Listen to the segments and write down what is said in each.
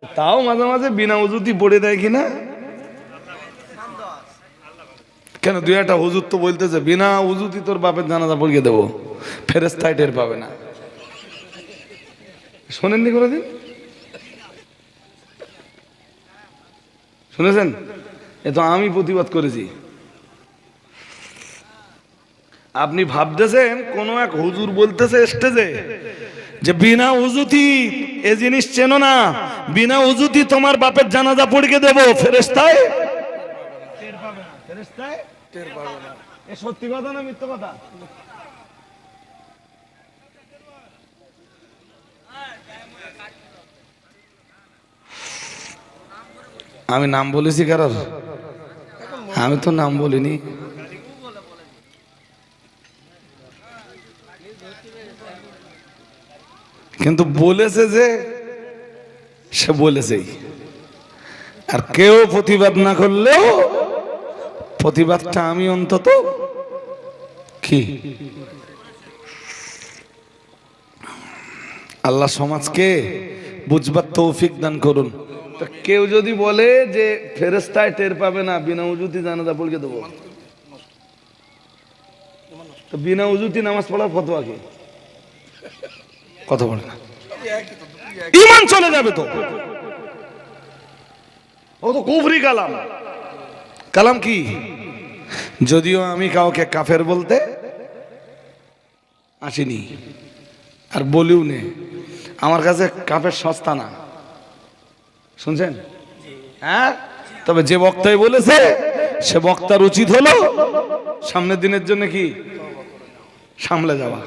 তাও মাঝে মাঝে বিনা উজুতি পড়ে দেয় কিনা কেন? দুই একটা হুজুর তো বলতেছে বিনা উজুতি তোর বাপের জানাজা পড়িয়ে দেবো, ফেরেশতাই টের পাবে না। শোনেননি কোনোদিন? শুনেছেন? এ তো আমি প্রতিবাদ করেছি। আপনি ভাবতেছেন কোন এক হুজুর বলতেছে স্টেজে যে বিনা উজুতি এ জিনিস চেনো না, বিনা উজুতি তোমার বাপের জানাজা পড়িয়ে দেবো, ফেরেশতাই টের পাবে না। ফেরেশতাই টের পাবে না। এ সত্যি কথা না মিথ্যা কথা? আমি নাম বলেছি কারোর? আমি তো নাম বলিনি। কিন্তু বলেছে যে সে বলেছেই, আর কেউ প্রতিবাদ না করলেও প্রতিবাদটা আমি অন্তত কি আল্লাহ সমাজকে বুঝবার তৌফিক দান করুন। তো কেউ যদি বলে যে ফেরেশতায় টের পাবে না, বিনা উজুতি জানাজা পড়িয়ে দেবো, তো বিনা উজুতি নামাজ পড়ার ফতোয়া কি? কথা বলে না, ঈমান চলে যাবে তো। ও তো কুফরি কালাম। কালাম কি? যদিও আমি কাউকে কাফের বলতে আসিনি আর বলিও নে, আমার কাছে কাফের সস্তা না, শুনছেন? হ্যাঁ, তবে যে বক্তাই বলেছে সে বক্তার উচিত হলো সামনের দিনের জন্য কি সামলে যাওয়া।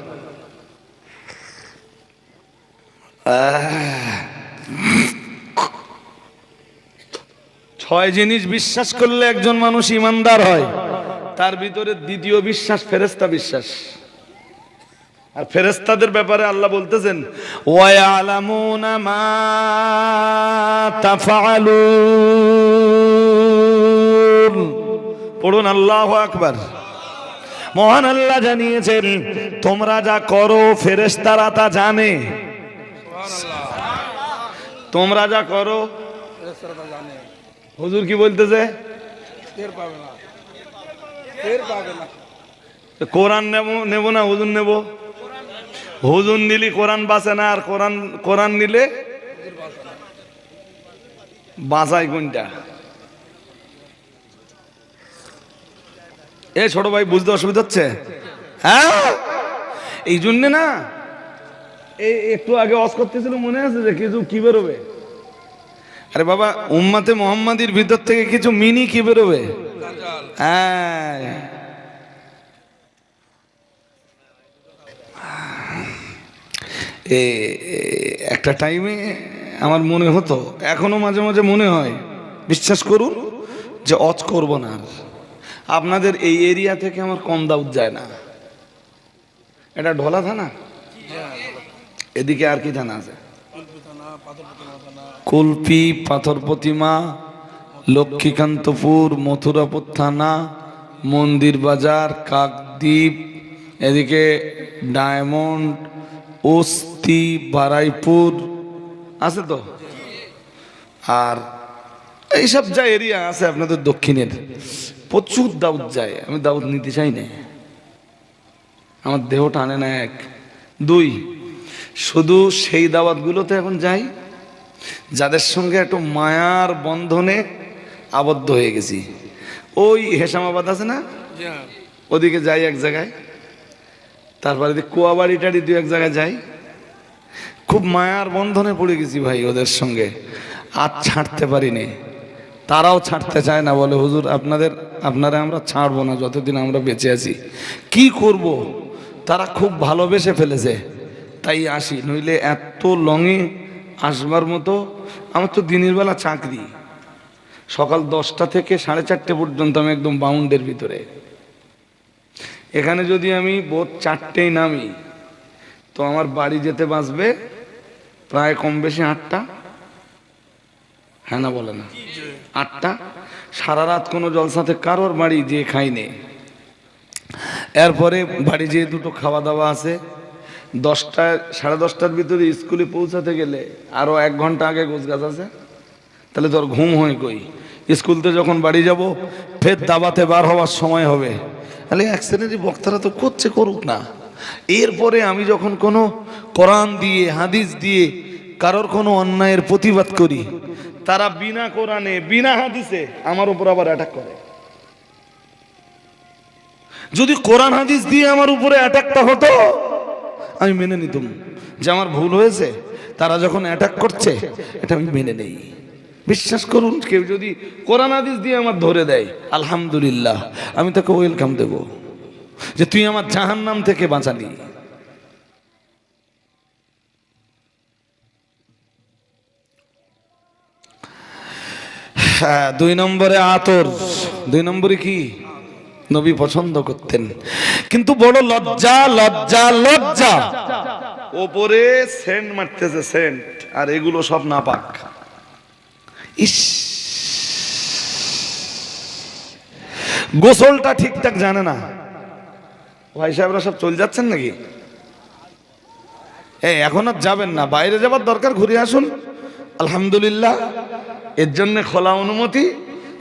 ছয় জিনিস বিশ্বাস করলে একজন মানুষ ইমানদার হয়, তার ভিতরে দ্বিতীয় বিশ্বাস ফেরেশতা বিশ্বাস। আর ফেরেশতাদের ব্যাপারে আল্লাহ বলতেছেন ওয়া ইয়ালামুনা মা তাফআলুন। পড়ুন আল্লাহু আকবার। মহান আল্লাহ জানিয়েছেন তোমরা যা করো ফেরেশতারা তা জানে। তোমরা যা করো ফেরেশতারা তা জানে। হুজুর কি বলতেছে? টের পাবে না, টের পাবে না। কোরআন নেব না হুজুর নেব? হুজুর নিলি কোরআন বাঁচে না, আর কোরআন নিলে বাঁচায় কোনটা? এ ছোট ভাই বুঝতে অসুবিধা হচ্ছে? হ্যাঁ, এই জন্যে না এই একটু আগে ওয়াজ করতেছিল, মনে আছে যে কিছু কি বেরোবে? আরে বাবা, উম্মতে মুহাম্মাদির ভিতর থেকে কিছু মিনি কি বেরোবে? হ্যাঁ, একটা টাইমে আমার মনে হতো, এখনো মাঝে মাঝে মনে হয়, বিশ্বাস করুন যে ওয়াজ করব না। আপনাদের এই এরিয়া থেকে আমার কম দাউদ যায় না। এটা ঢোলা থানা, এদিকে আর কি থানা আছে? কুলপি, পাথর প্রতিমা, লক্ষ্মীকান্তপুর, মথুরাপুর থানা, মন্দির বাজার, কাকদ্বীপ, এদিকে ডায়মন্ড, ওস্তি, বারাইপুর আছে তো। আর এইসব যা এরিয়া আছে আপনাদের দক্ষিণের, প্রচুর দাউদ যায়। আমি দাউদ নিতে চাই না, আমার দেহ টানে না। এক, দুই, শুধু সেই দাওয়াতগুলোতে এখন যাই যাদের সঙ্গে একটু মায়ার বন্ধনে আবদ্ধ হয়ে গেছি। ওই হেসামাবাদ আছে না, ওদিকে যাই এক জায়গায়, তারপরে কুয়াবাড়ি টাড়ি দু এক জায়গায় যাই। খুব মায়ার বন্ধনে পড়ে গেছি ভাই ওদের সঙ্গে, আর ছাড়তে পারিনি। তারাও ছাড়তে চায় না, বলে হুজুর আপনারা আমরা ছাড়বো না যতদিন আমরা বেঁচে আছি। কি করব, তারা খুব ভালোবেসে ফেলেছে তাই আসি, নইলে এত লংয়ে আসবার মতো। আমার তো দিনের বেলা চাকরি, সকাল 10টা থেকে 4:30 পর্যন্ত আমি একদম বাউন্ডের ভিতরে। এখানে যদি আমি ভোর 4টেই নামি তো আমার বাড়ি যেতে বাঁচবে প্রায় কম বেশি 8টা। হ্যাঁ না বলে না? 8টা। সারা রাত কোনো জলসাতে কারোর বাড়ি যেয়ে খাইনি। এরপরে বাড়ি যেয়ে দুটো খাওয়া দাওয়া আছে। 10টা 10:30টার ভিতরে স্কুলে পৌঁছাতে গেলে আরো 1 ঘন্টা আগে গোছগাছ আছে। তাহলে তোর ঘুম হয় কই? স্কুলতে যখন বাড়ি যাব, ফের দাবাতে বার হওয়ার সময় হবে, তাহলে এক শ্রেণীর বক্তারা তো করছে, করুক না। এরপরে আমি যখন কোনো কোরআন দিয়ে হাদিস দিয়ে কারোর কোনো অন্যায়ের প্রতিবাদ করি, তারা বিনা কোরআনে বিনা হাদিসে আমার উপর আবার অ্যাটাক করে। যদি কোরআন হাদিস দিয়ে আমার উপরে অ্যাটাকটা হতো, আমি মেনে নিতাম যে আমার ভুল হয়েছে, তারা যখন অ্যাটাক করছে এটা আমি মেনে নেই। বিশ্বাস করুন, কেউ যদি কোরআন হাদিস দিয়ে আমার ধরে দেয়, আলহামদুলিল্লাহ, আমি তাকে ওয়েলকাম দেব, যে তুই আমার জাহান্নাম থেকে বাঁচালি। হ্যাঁ, 2 নম্বরে আতর। 2 নম্বরে কি? নবী পছন্দ করতেন, কিন্তু বড় লজ্জা লজ্জা লজ্জা, ওপরে সেন্ট মারতেছে সেন্ট, আর এগুলো সব নাপাক। ইস, গোসলটা ঠিকঠাক জানে না। ভাই সাহেবরা সব চলে যাচ্ছেন নাকি? এখন আর যাবেন না, বাইরে যাবার দরকার, ঘুরে আসুন। আলহামদুলিল্লাহ, এর জন্য খোলা অনুমতি,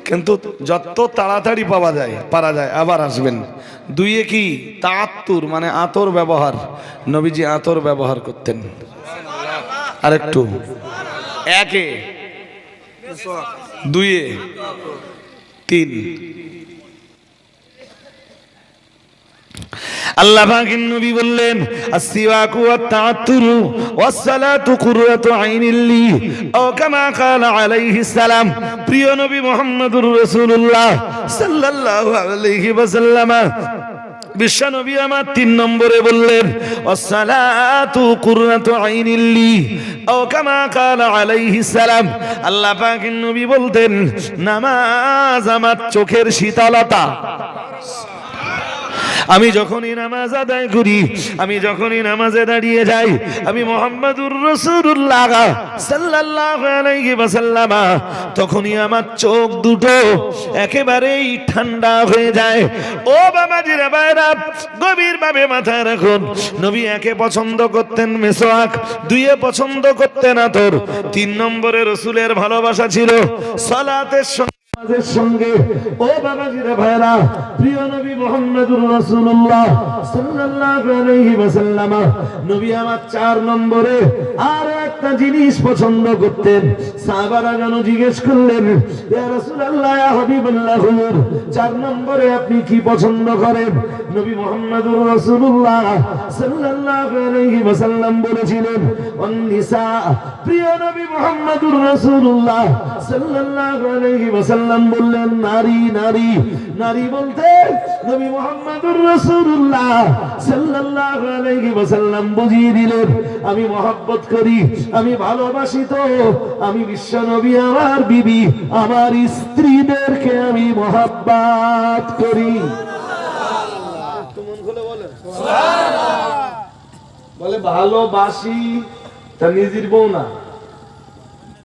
কিন্তু যত তাড়াতাড়ি পারা যায় আবার আসবেন। 2 কি? তাআত্তুর মানে আতর ব্যবহার। নবীজি আতর ব্যবহার করতেন। আরেকটু, 1 2 3। আল্লাহ পাকের নবী বললেন, আসসিওয়াকু ওয়াত তাআত্তুরু ওয়াস সালাতু কুররাতু আইনিল লি, ও কামা ক্বালা আলাইহিস সালাম। প্রিয় নবী মুহাম্মদুর রাসূলুল্লাহ সাল্লাল্লাহু আলাইহি ওয়াসাল্লাম বিশ্ব নবী আমার 3 নম্বরে বললেন, ওয়াসসালাতু কুররাতু আইনিল লি, ও কামা ক্বালা আলাইহিস সালাম। আল্লাহ পাকের নবী বলতেন, নামাজ আমার চোখের শীতলতা। আমি যখনই নামাজ আদায় করি, আমি যখনই নামাজে দাঁড়িয়ে যাই, আমি মুহাম্মাদুর রাসূলুল্লাহ সাল্লাল্লাহু আলাইহি ওয়াসাল্লাম, তখনই আমার চোখ দুটো একেবারেই ঠান্ডা হয়ে যায়। ও বাবাজিরা ভাইরা, গভীরভাবে মাথায় রাখুন, নবী 1 পছন্দ করতেন মেসওয়াক, 2 পছন্দ করতেন আতর, 3 নম্বরে রাসূলের ভালোবাসা ছিল সালাতের সঙ্গে। ও বাবাজিরা ভাইরা, প্রিয় নবী মুহাম্মদুর রাসূলুল্লাহ সাল্লাল্লাহু আলাইহি ওয়াসাল্লাম নবী আমার 4 নম্বরে আর একটা জিনিস পছন্দ করতেন। সাহাবারা যেন জিজ্ঞেস করলেন, ইয়া রাসূলুল্লাহ, ইয়া হাবিবাল্লাহ, 4 নম্বরে আপনি কি পছন্দ করেন? নবী মুহাম্মদুর রাসূলুল্লাহ সাল্লাল্লাহু আলাইহি ওয়াসাল্লাম বলেছিলেন, অন-নিসা। প্রিয় নবী মুহাম্মদুর রাসূলুল্লাহ সাল্লাল্লাহু আলাইহি ওয়াসাল্লাম বললেন, নারী নারী। নারী বলতে নবী মুহাম্মদুর রাসূলুল্লাহ সাল্লাল্লাহু আলাইহি ওয়াসাল্লাম বুঝিয়ে দিলেন, আমি মহব্বত করি, আমি ভালোবাসি, তো আমি বিশ্ব নবী আমার বিবি, আমার স্ত্রীদেরকে আমি মহব্বত করি। মন খুলে বলেন সুবহানাল্লাহ। বলে ভালোবাসি, তা নিজের বউ না,